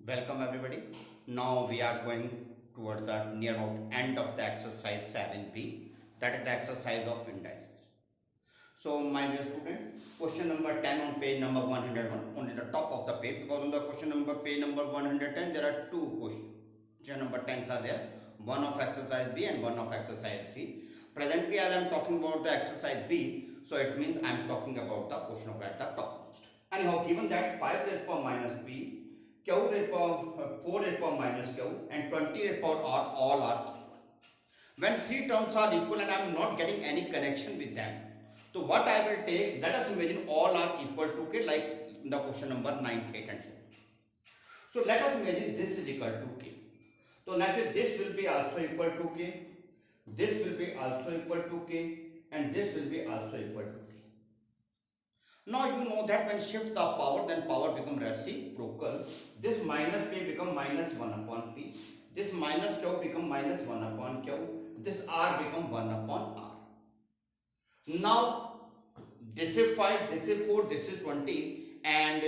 Welcome everybody. Now we are going toward the near about end of the exercise 7b, that is the exercise of indices. So my dear student, question number 10 on page number 101, only the top of the page, because on the question number page number 110 there are two questions. Question number 10 are there, one of exercise B and one of exercise C. Presently as I am talking about the exercise B, so it means I am talking about the question of at the topmost. Anyhow, given that 5 raised power minus P, Q raised power 4 raised power minus Q and 20 raised power R all are equal. When three terms are equal and I am not getting any connection with them, so what I will take, let us imagine all are equal to K, like in the question number 9, 8 and so on. So let us imagine this is equal to K. So naturally this will be also equal to K, this will be also equal to K, and this will be also equal to K. Now you know that when shift the power, then power become reciprocal. This minus P become minus 1 upon P. This minus Q become minus 1 upon Q. This R become 1 upon R. Now this is 5, this is 4, this is 20, and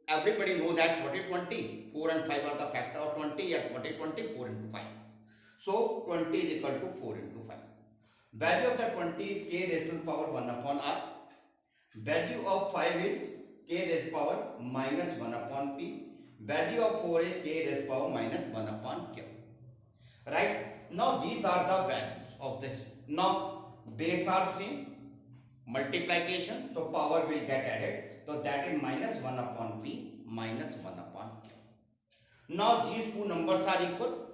everybody know that what is 20? 4 and 5 are the factor of 20, yet what is 20? 4 into 5. So 20 is equal to 4 into 5. Value of the 20 is K raised to the power 1 upon R. Value of 5 is K raised power minus 1 upon P. Value of 4 is K raised power minus 1 upon Q. Right? Now these are the values of this. Now base are same. Multiplication. So power will get added. So that is minus 1 upon P minus 1 upon Q. Now these two numbers are equal.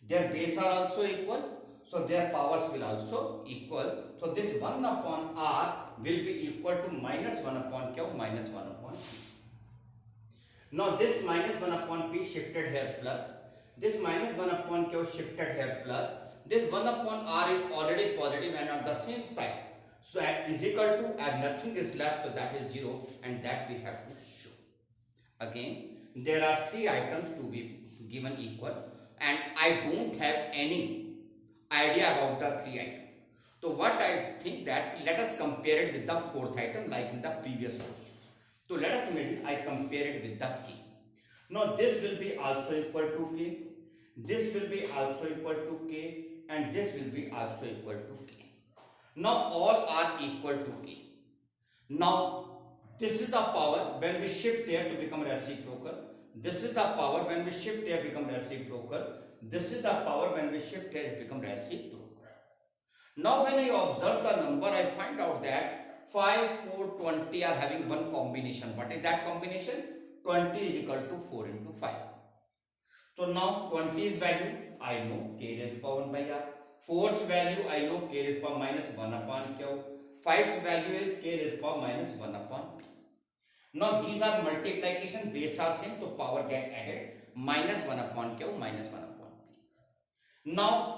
Their base are also equal. So their powers will also equal. So this 1 upon R will be equal to minus 1 upon Q minus 1 upon P. Now this minus 1 upon P shifted here plus. This minus 1 upon Q shifted here plus. This 1 upon R is already positive and on the same side. So is equal to, as nothing is left, so that is 0, and that we have to show. Again, there are three items to be given equal, and I don't have any idea about the three items. So what I think that let us compare it with the fourth item like in the previous question. So let us imagine I compare it with the K. Now this will be also equal to K, this will be also equal to K, and this will be also equal to K. Now all are equal to K. Now this is the power when we shift here to become reciprocal. This is the power when we shift here become reciprocal. This is the power when we shift here it become reciprocal. Now when I observe the number, I find out that 5, 4, 20 are having one combination. What is that combination? 20 is equal to 4 into 5. So now 20's value I know K raised power 1 by R. 4's value I know K raised power minus 1 upon Q. 5's value is K raised power minus 1 upon P. Now these are multiplication, base are same, so power get added, minus 1 upon Q minus 1 upon P. Now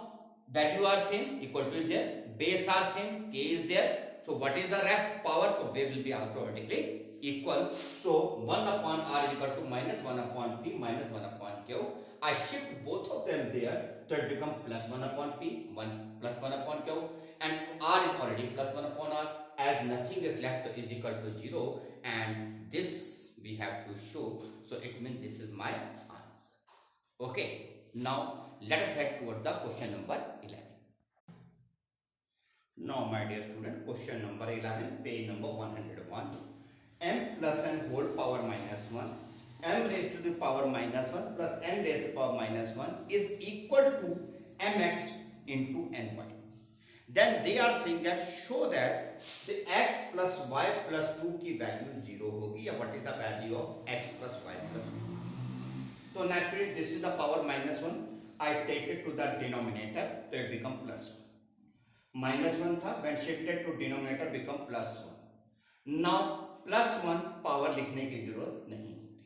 value are same, equal to is there, base are same, K is there. So what is the rest power? So they will be automatically equal. So 1 upon R is equal to minus 1 upon P minus 1 upon Q. I shift both of them there, so it becomes plus 1 upon P, 1 plus 1 upon Q, and R is already plus 1 upon R. As nothing is left is equal to 0, and this we have to show. So it means this is my answer. Okay. Now let us head towards the question number 11. Now my dear student, question number 11, page number 101. M plus n whole power minus 1, m raised to the power minus 1 plus n raised to power minus 1 is equal to mx into ny. Then they are saying that show that the x plus y plus 2 की value 0 होगी, या what is the value of x plus y plus 2. So naturally this is the power minus 1. I take it to the denominator, so it become plus 1. Minus 1 था, when shifted to denominator become plus 1. Now plus 1 power लिखने की जरूरत नहीं होती.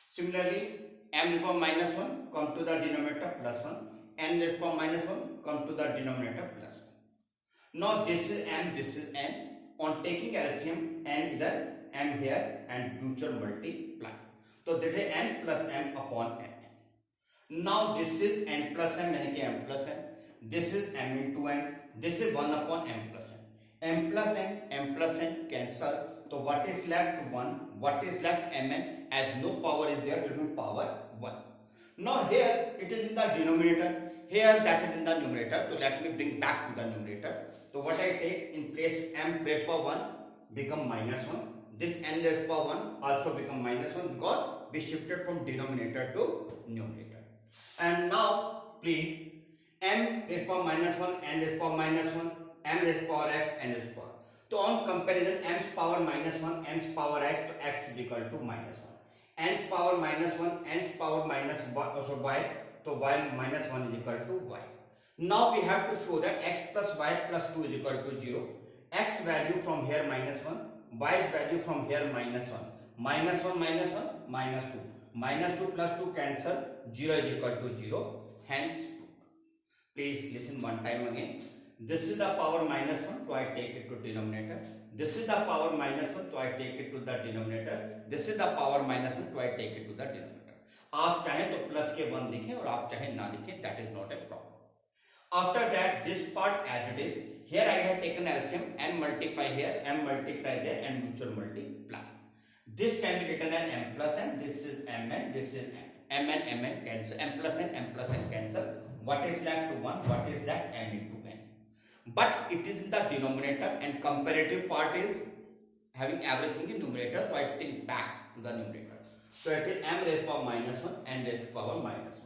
Similarly m raised power minus 1 come to the denominator plus 1, n raised power minus 1 come to the denominator plus 1. Now this is m, this is n. On taking LCM, n either m here and mutual multiply. So that is n plus m upon n. Now this is n plus m, यानी कि m plus n. This is m into n. This is 1 upon m plus n. M plus n cancel. So what is left? 1. What is left? mn. as no power is there, it will be power 1. Now here it is in the denominator, here that is in the numerator. So let me bring back to the numerator. So what I take in place, m raised power 1 become minus 1. This n raised power 1 also become minus 1 because we shifted from denominator to numerator. And now please, m raised power minus 1, n raised power minus 1, m raised power x, n raised power. So on comparison, m's power minus 1, n's power x, so x is equal to minus 1. N's power minus 1, n's power minus y, so y minus 1 is equal to y. Now we have to show that x plus y plus 2 is equal to 0. X value from here minus 1, y's value from here minus 1. Minus 1 minus 1 minus 2. Minus 2 plus 2 cancel, 0 is equal to 0. Hence, please listen one time again. This is the power minus 1, so I take it to denominator. This is the power minus 1, so I take it to the denominator. This is the power minus 1, so I take it to the denominator. आप चाहें तो plus के 1 लिखें और आप चाहें ना लिखें, that is not a problem. After that, this part as it is. Here I have taken LCM, n multiply here, m multiply there, and mutual multiply. This can be written as m plus n. This is mn, this is m. Mn cancel, m plus n cancel. What is left to 1? What is that? M into n. But it is in the denominator and comparative part is having everything in numerator, so I take back to the numerator. So it is m raised power minus 1, n raised power minus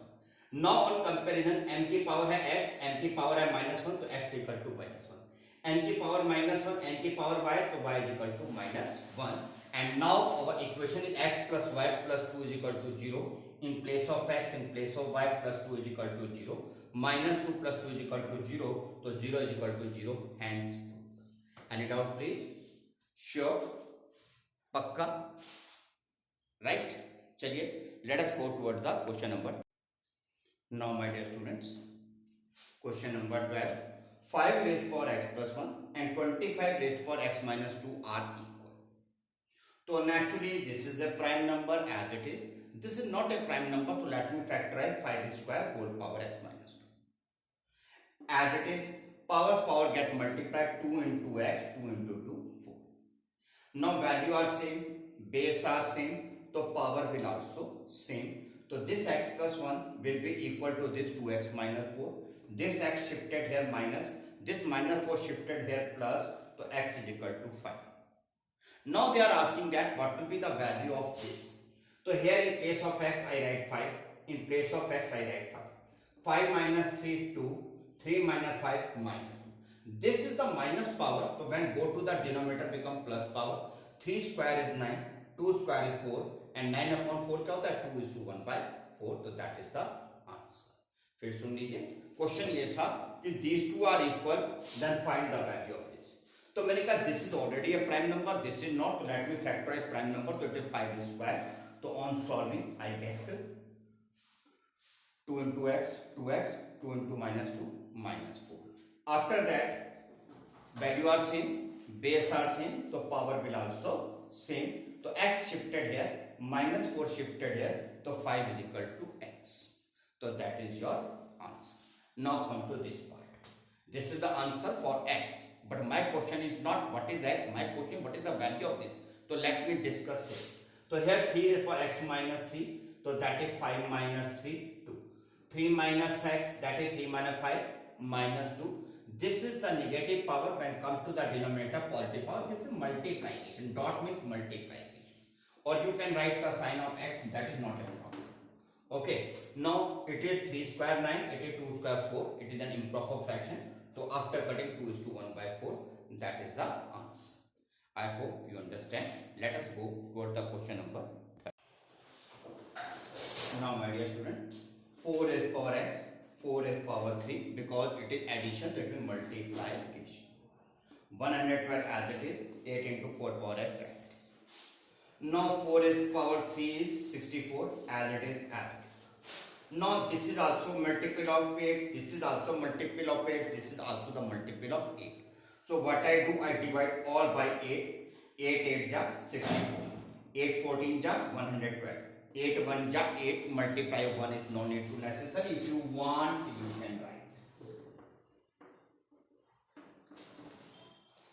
1. Now on comparison, m की power है x, m की power है minus 1, तो x equal to minus 1. n की power minus 1, n की power y, तो y is equal to minus 1. And now our equation is x plus y plus 2 is equal to 0. In place of x, in place of y, plus 2 is equal to 0. Minus 2 plus 2 is equal to 0. So 0 is equal to 0. Hence, any doubt please? Sure? Pakka? Right? चलिए, let us go toward the question number. Now my dear students, question number 12. 5 raised power x plus 1 and 25 raised power x minus 2 are equal. So naturally this is the prime number as it is. This is not a prime number, so let me factorize 5 square whole power x minus 2. As it is, power get multiplied, 2 into x, 2 into 2, 4. Now value are same, base are same, so power will also same. So this x plus 1 will be equal to this 2x minus 4. This x shifted here minus, this minus 4 shifted here plus, so x is equal to 5. Now they are asking that what will be the value of this. So here in place of x I write 5, in place of x I write 5. 5 minus 3, 2, 3 minus 5, minus 2. This is the minus power, so when go to the denominator become plus power. 3 square is 9, 2 square is 4 and 9 upon 4 क्या होता है 2 is to 1 by 4, तो that is the answer. फिर सुन लीजिए, question ये था कि these two are equal, then find the value of this. तो मैंने कहा this is already a prime number, this is not, so let me factorize prime number, so it is 5 square. So on solving I get 2 into x, 2x, 2 into minus 2, minus 4. After that, value are same, base are same, so power will also same. So x shifted here, minus 4 shifted here, so 5 is equal to x. So that is your answer. Now come to this part. This is the answer for x. But my question is not what is x, my question what is the value of this. So let me discuss it. So here 3 is for x minus 3, so that is 5 minus 3, 2. 3 minus x, that is 3 minus 5, minus 2. This is the negative power when come to the denominator positive power. This is multiplication. Dot means multiplication. Or you can write the sign of x, that is not a problem. Okay, now it is 3 square 9, it is 2 square 4, it is an improper fraction. So after cutting 2 is to 1 by 4, that is the answer. I hope you understand. Let us go toward the question number 30. Now my dear student, 4 is power x, 4 is power 3 because it is addition, that will multiplication. 112 as it is, 8 into 4 power x as it is. Now 4 is power 3 is 64 as it is as it is. Now this is also multiple of 8, this is also multiple of 8, this is also the multiple of 8. So what I do, I divide all by 8. 8 8 ja 64. 8 14 ja 112. 8 1 ja 8, multiply 1 is no need to necessary. If you want, you can write.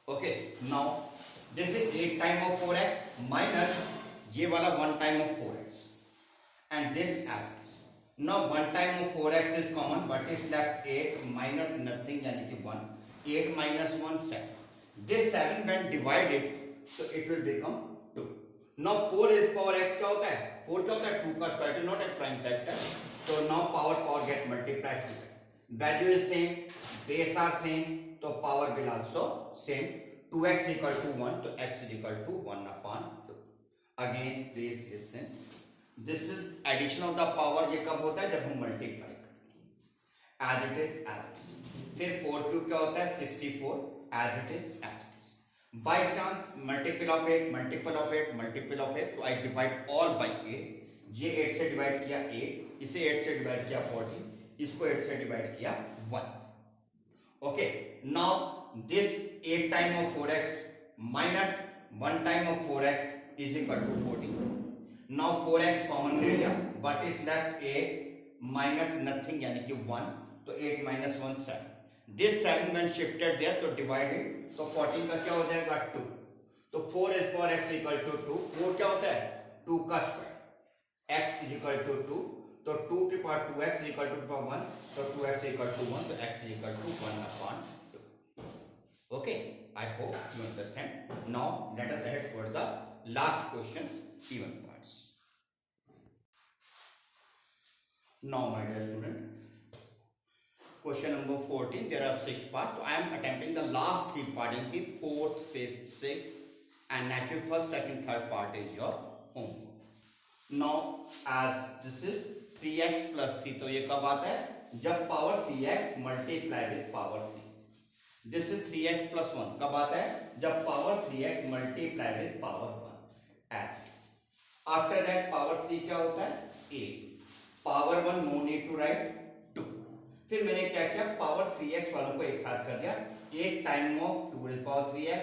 Okay, now this is 8 times of 4x minus ये वाला 1 time of 4x and this as it is. Now 1 time of 4x is common, but is left 8 minus nothing यानी कि 1. 8 minus 1 7. This 7 when divided, so it will become 2. Now 4 is power x क्या होता है? 4 क्या होता है? 2 का square root, not a prime factor. So now power get multiplied. Value is same, base are same, so power will also same. 2x equal to 1, so x is equal to 1 upon 2. Again please listen. This is addition of the power. ये कब होता है? जब हम multiply करते हैं. As it is, as it is. फिर 4 cube क्या होता है? 64. As it is, as it is. By chance multiple of 8, multiple of 8, multiple of 8. तो I divide all by 8. ये 8 से डिवाइड किया 8, इसे 8 से डिवाइड किया 14, इसको 8 से डिवाइड किया 1. Okay. Now this 8 time of 4x minus 1 time of 4x is equal to 14. Now 4x common ले लिया, but is left 8 minus nothing यानी कि 1, तो 8 minus 1 7. This 7 when shifted there तो divided, तो 14 का क्या हो जाएगा 2. तो 4 is power x equal to 2. 4 क्या होता है? 2 का square. x is equal to 2, तो 2 की power 2x equal to power 1, तो 2x equal to 1, तो x is equal to 1 upon 2. Okay, I hope you understand. Now let us head for the last questions, even parts. Now my dear student, question number 14, there are 6 parts. So I am attempting the last 3 parts in the 4th, 5th, 6th, and naturally first, second, third part is your homework. Now as this is 3x plus 3, तो ये कब आता है? जब power 3x multiply with power 3. This is 3x plus 1, कब आता है? जब power 3x multiply with power 1. As it is. After that power 3 क्या होता है? 8. Power 1 no need to write 2. फिर मैंने क्या किया? पावर 3x वालों को एक साथ कर दिया. 8 time of 2 raised power 3x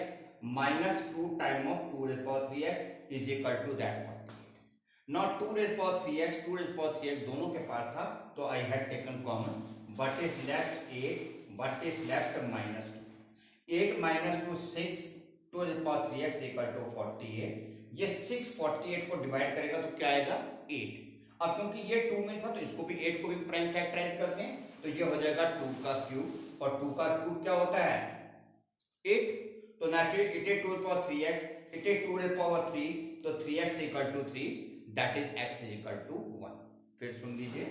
minus 2 time of 2 raised power 3x is equal to that 48. Now 2 raised power 3x, 2 raised power 3x दोनों के पास था, तो I had taken common. But is left 8, but is left minus 2. 8 minus 2 6, 2 raised power 3x equal to 48. ये 6 48 को divide करेगा तो क्या आएगा? 8. अब क्योंकि ये 2 में था तो इसको भी 8 को भी प्राइम फैक्टराइज करते हैं, तो ये हो जाएगा 2 का क्यूब, और 2 का क्यूब क्या होता है? 8. तो naturally it is 2 power 3x, it is 2 raised power 3, तो 3x equal to 3, that is x equal to 1. फिर सुन लीजिए,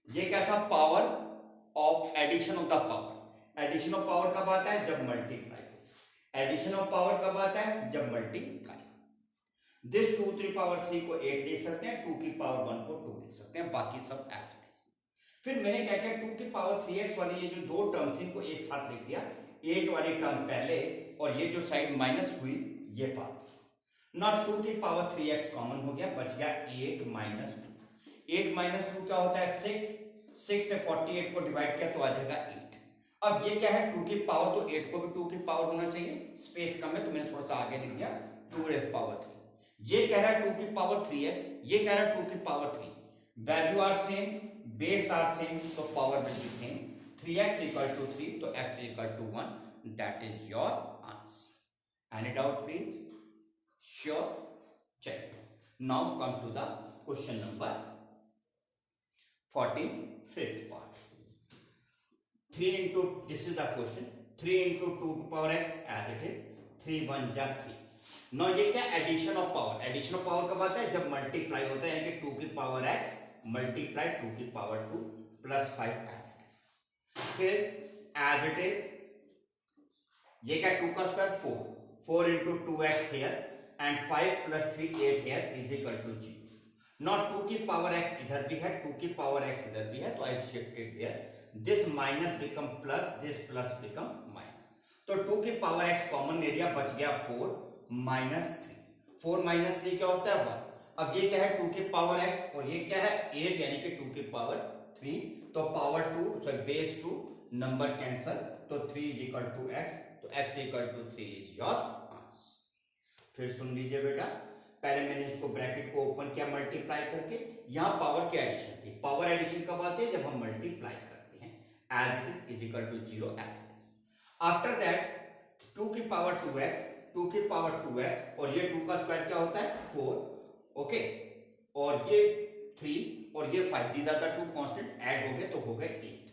ये क्या था? Power of addition of the power. Addition of power कब आता है? जब मल्टीप्लाई. एडिशन ऑफ पावर कब आता है? जब मल्टीप्लाई. दिस 2 3 पावर 3 को 8 लिख सकते हैं, 2 की पावर 1 को 2 लिख सकते हैं, बाकी सब एज इट इज. फिर मैंने क्या किया? 2 की पावर 3x वाली ये जो 2 टर्म थी इनको एक साथ लिख दिया. 8 वाली टर्म पहले, और ये जो साइड माइनस हुई ये बात. ना 2 की पावर 3x कॉमन हो गया, बच गया 8 minus 2. 8 minus 2 क्या होता है? 6. 6 से 48 को डिवाइड किया तो आ जाएगा 8. अब ये क्या है? 2 की पावर, तो 8 को भी 2 की पावर होना चाहिए. स्पेस कम है तो मैंने थोड़ा सा आगे लिख दिया 2 raised power 3. ये कह रहा है 2 की पावर 3x, ये कह रहा है 2 की power 3. Value are same, base are same, तो power will be same. 3x equal to 3, तो x equal to 1. That is your answer. Any doubt please? Sure. Check. Now come to the question number 14, 5th part. 3 into, this is the question, 3 into 2 to power x as it is. 3 1 जा 3. No ये क्या? Addition of power. Addition of power कब आता है? जब multiply होता है, यानी कि 2 की पावर x मल्टीप्लाई 2 की power 2 plus 5 as it is. फिर एज इट इज ये क्या? 2 का square 4. 4 into 2x here and 5 plus 3 8 here is equal to 0. Now 2 की पावर x इधर भी है, 2 की पावर x इधर भी है, तो I shifted there. This minus become plus, this plus become minus. तो 2 की पावर x कॉमन एरिया, बच गया 4 minus 3. 4 minus 3 क्या होता है? 1. अब ये क्या है? 2 की पावर x, और ये क्या है? 8, यानी कि 2 की पावर 3. तो power 2, sorry base 2, number cancel, तो 3 is equal to x, तो x equal to 3 is your answer. फिर सुन लीजिए बेटा, पहले मैंने इसको ब्रैकेट को ओपन किया मल्टीप्लाई करके. यहाँ पावर की एडिशन थी. पावर एडिशन कब आती है? जब हम मल्टीप्लाई करते हैं. as it is equal to 0 as it is. After that 2 की पावर 2x, 2 की पावर 2x, और ये 2 का स्क्वायर क्या होता है? 4. ओके, और ये 3 और ये 5, these are the two constant, add हो गए तो हो गए 8।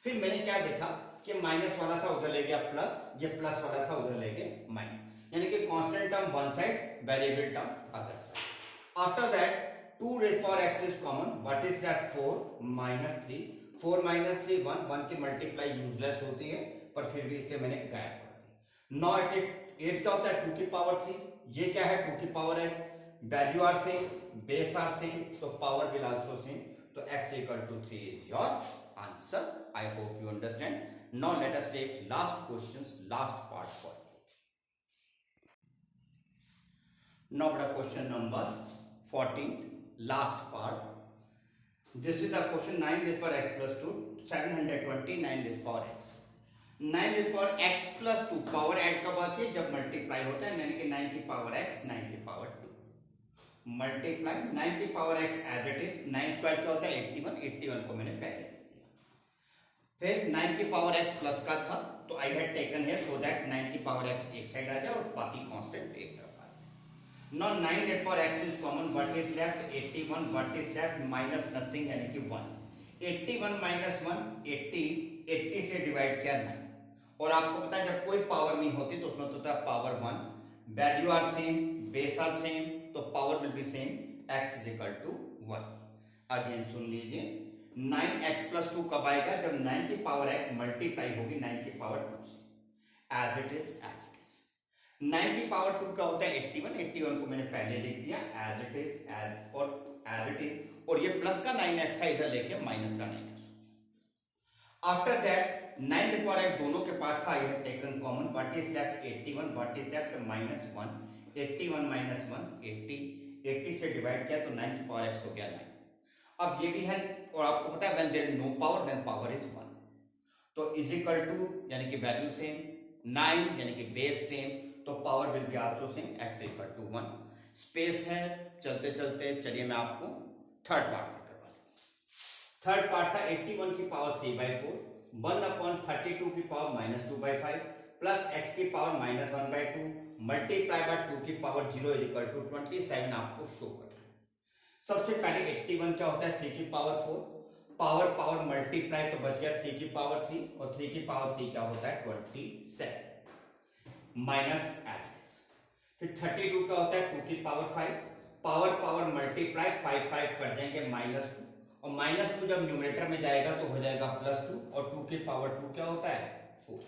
फिर मैंने क्या देखा कि माइनस वाला था उधर ले गया प्लस, ये प्लस वाला था उधर ले गया माइनस, यानी कि constant term one side, variable term other side. After that 2 raised power x is common, what is that? 4 minus 3, 4 minus 3 1, 1 की मल्टीप्लाई यूजलेस होती है पर फिर भी इसके मैंने गायब कर दी। नाउ इट 8 क्या होता है 2 की पावर 3, ये क्या है 2 की power x, value are same, base are same, तो पावर विल आल्सो सेम, तो x equal to 3 is your answer. I hope you understand. Now let us take last questions, last part for it. Now the question number 14, last part. This is the question 9 raised power x plus 2, 720, 9 raised power x. 9 raised power x plus 2, power add कब आती है? जब multiply होता है, यानी कि 9 की power x, 9 की पावर 2, मल्टीप्लाई 9 की power x as it is, 9 square क्या होता है 81, 81 को मैंने पहले लिख दिया। फिर 9 की पावर x प्लस का था तो I had taken here so that 9 की पावर x एक साइड आ जाए और बाकी कांस्टेंट एक तरफ। Now 9 raised power x is common. What is left? 81. What is left? Minus nothing यानी कि 1. 81 minus 1 80. 80 से डिवाइड किया 9, और आपको पता है जब कोई पावर नहीं होती तो उसमें होता है power 1, value are same, base are same, तो power will be same, x is equal to 1. Again सुन लीजिए, 9x plus 2 कब आएगा? जब 9 की पावर x मल्टीप्लाई होगी 9 की पावर 2 से, एज इट इज एज 9 की पावर 2 का होता है 81, 81 को मैंने पहले लिख दिया as it is, as it is, और ये प्लस का 9x था इधर लेके माइनस का 9x। आफ्टर दैट 9 की पावर x दोनों के पास था, I have taken common, what is left 81, what is left minus 1, 81 minus 1 80, 80 से डिवाइड किया तो 9 की पावर x हो गया 9। अब ये भी है, और आपको पता है when there is no power then power is 1, तो इज इक्वल टू यानी कि वैल्यू सेम, 9 यानी कि बेस सेम, तो power will be also same, x equal to 1। Space है, चलते चलते चलिए मैं आपको थर्ड पार्ट में करवा दूं। थर्ड पार्ट था 81 की पावर 3/4, 1/32 की पावर माइनस 2/5 प्लस x की पावर माइनस 1/2 मल्टीप्लाई बाय 2 की पावर 0 इज इक्वल टू 27 आपको शो करना है। सबसे पहले 81 क्या होता है 3 की पावर 4, पावर पावर मल्टीप्लाई तो बच गया 3 की पावर 3, और 3 की पावर 3 क्या होता है 27 माइनस एच। फिर 32 का होता है 2 की पावर 5, पावर पावर मल्टीप्लाई 5 5 कर देंगे -2, और -2 जब न्यूमरेटर में जाएगा तो हो जाएगा +2, और 2 की पावर 2 क्या होता है 4।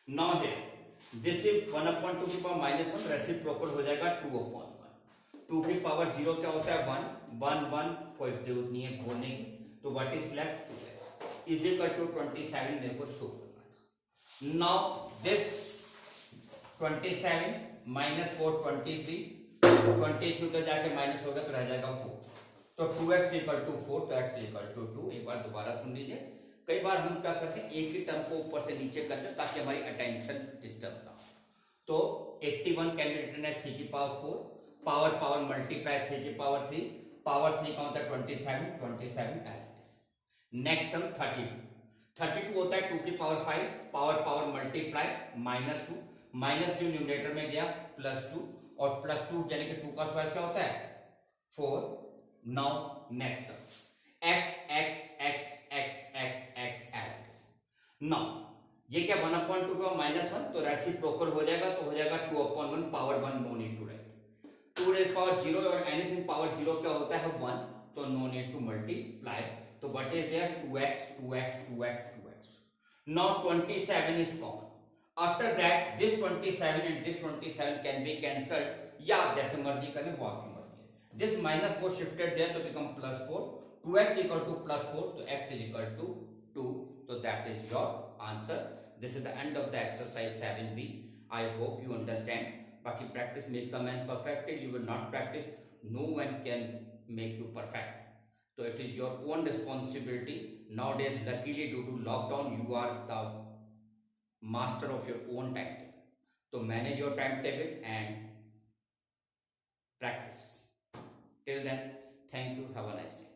नाउ हियर दिस इज 1/2 की पावर -1, रेसिप्रोकल हो जाएगा 2/1। 2 की पावर 0 क्या होता है 1 1 1, कोई जरूरत नहीं है बोलने की, तो what is left 2x is equal to 27 मेरे को शो करना था। नाउ दिस 27 माइनस 4 23, 23 उधर जाके माइनस होगा तो रह जाएगा 4, तो 2x इक्वल टू 4, तो x इक्वल टू 2। एक बार दोबारा सुन लीजिए, कई बार हम क्या करते हैं एक ही टर्म को ऊपर से नीचे करते हैं ताकि हमारी अटेंशन डिस्टर्ब ना हो। तो 81 कैन बी रिटन एज 3 की पावर 4, पावर पावर मल्टीप्लाई 3 की पावर 3, पावर 3 का होता है 27, 27 as it is. Next term 32 होता है 2 की power 5, power power multiply -2, minus जो न्यूमरेटर में गया +2, और +2 यानी कि 2 का स्क्वायर क्या होता है 4। Now next x x x x x x as it is. Now ये क्या 1/2 का -1, तो रेसिप्रोकल हो जाएगा तो हो जाएगा 2/1 power 1, no need to write. 2 raise power 0 और एनीथिंग पावर 0 क्या होता है 1, तो नो नीड टू मल्टीप्लाई, तो what is there 2x 2x 2x 2x। Now 27 is common. After that this 27 and this 27 can be cancelled, या जैसे मर्जी करें वो आपकी मर्जी है। This -4 shifted there to become +4, 2x equal to +4, तो x is equal to 2, so that is your answer. This is the end of the exercise 7b. I hope you understand. बाकी practice makes the man perfect. You will not practice, no one can make you perfect. So it is your own responsibility. Nowadays luckily due to lockdown you are the master of your own timetable, so manage your timetable and practice. Till then, thank you, have a nice day.